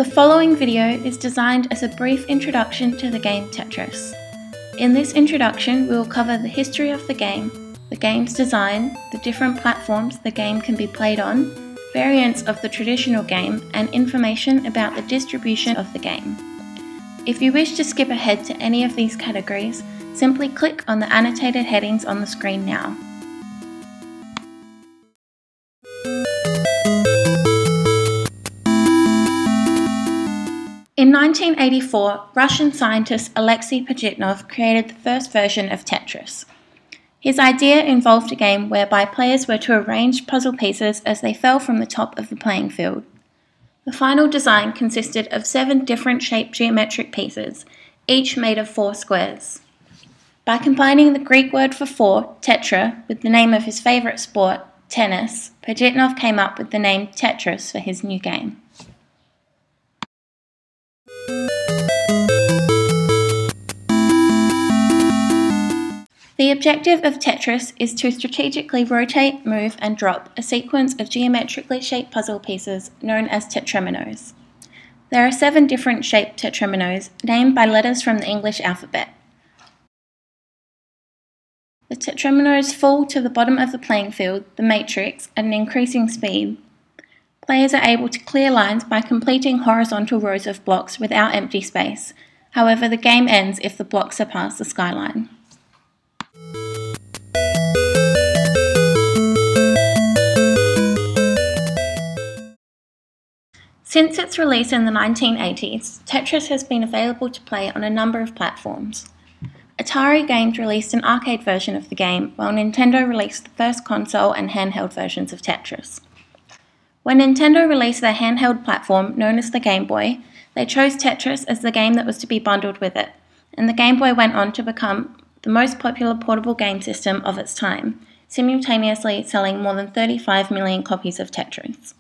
The following video is designed as a brief introduction to the game Tetris. In this introduction, we will cover the history of the game's design, the different platforms the game can be played on, variants of the traditional game, and information about the distribution of the game. If you wish to skip ahead to any of these categories, simply click on the annotated headings on the screen now. In 1984, Russian scientist Alexei Pajitnov created the first version of Tetris. His idea involved a game whereby players were to arrange puzzle pieces as they fell from the top of the playing field. The final design consisted of 7 different shaped geometric pieces, each made of 4 squares. By combining the Greek word for 4, tetra, with the name of his favourite sport, tennis, Pajitnov came up with the name Tetris for his new game. The objective of Tetris is to strategically rotate, move, and drop a sequence of geometrically shaped puzzle pieces known as tetrominoes. There are 7 different shaped tetrominoes, named by letters from the English alphabet. The tetrominoes fall to the bottom of the playing field, the matrix, at an increasing speed. Players are able to clear lines by completing horizontal rows of blocks without empty space. However, the game ends if the blocks surpass the skyline. Since its release in the 1980s, Tetris has been available to play on a number of platforms. Atari Games released an arcade version of the game, while Nintendo released the first console and handheld versions of Tetris. When Nintendo released their handheld platform, known as the Game Boy, they chose Tetris as the game that was to be bundled with it, and the Game Boy went on to become the most popular portable game system of its time, simultaneously selling more than 35 million copies of Tetris.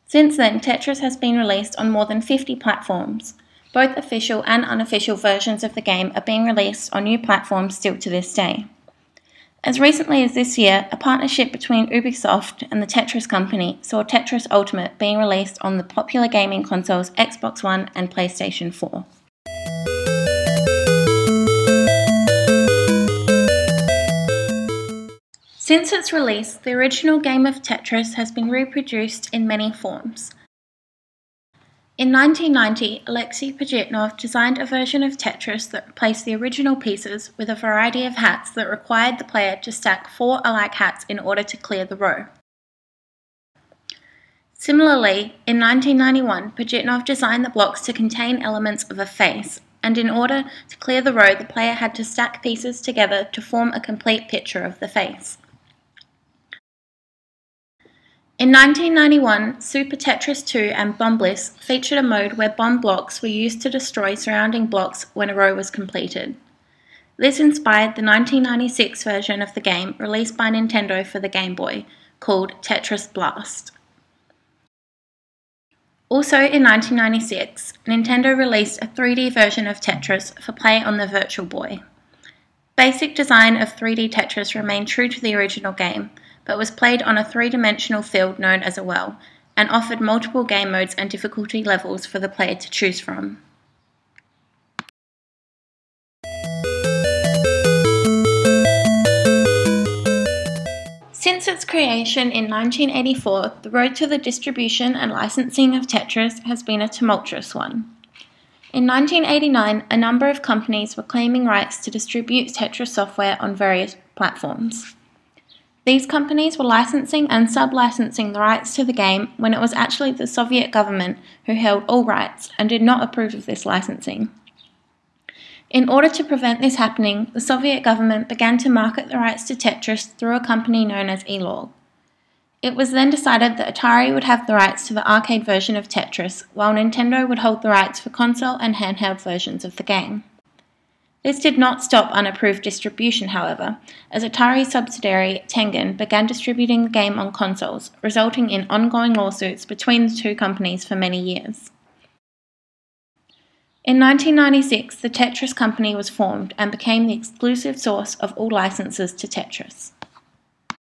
Since then, Tetris has been released on more than 50 platforms. Both official and unofficial versions of the game are being released on new platforms still to this day. As recently as this year, a partnership between Ubisoft and the Tetris company saw Tetris Ultimate being released on the popular gaming consoles Xbox One and PlayStation 4. Since its release, the original game of Tetris has been reproduced in many forms. In 1990, Alexei Pajitnov designed a version of Tetris that replaced the original pieces with a variety of hats that required the player to stack 4 alike hats in order to clear the row. Similarly, in 1991, Pajitnov designed the blocks to contain elements of a face, and in order to clear the row, the player had to stack pieces together to form a complete picture of the face. In 1991, Super Tetris 2 and Bomb Bliss featured a mode where bomb blocks were used to destroy surrounding blocks when a row was completed. This inspired the 1996 version of the game released by Nintendo for the Game Boy, called Tetris Blast. Also in 1996, Nintendo released a 3D version of Tetris for play on the Virtual Boy. Basic design of 3D Tetris remained true to the original game, but was played on a 3-dimensional field known as a well, and offered multiple game modes and difficulty levels for the player to choose from. Since its creation in 1984, the road to the distribution and licensing of Tetris has been a tumultuous one. In 1989, a number of companies were claiming rights to distribute Tetris software on various platforms. These companies were licensing and sub-licensing the rights to the game when it was actually the Soviet government who held all rights and did not approve of this licensing. In order to prevent this happening, the Soviet government began to market the rights to Tetris through a company known as Elog. It was then decided that Atari would have the rights to the arcade version of Tetris, while Nintendo would hold the rights for console and handheld versions of the game. This did not stop unapproved distribution, however, as Atari's subsidiary Tengen began distributing the game on consoles, resulting in ongoing lawsuits between the two companies for many years. In 1996, the Tetris company was formed and became the exclusive source of all licenses to Tetris.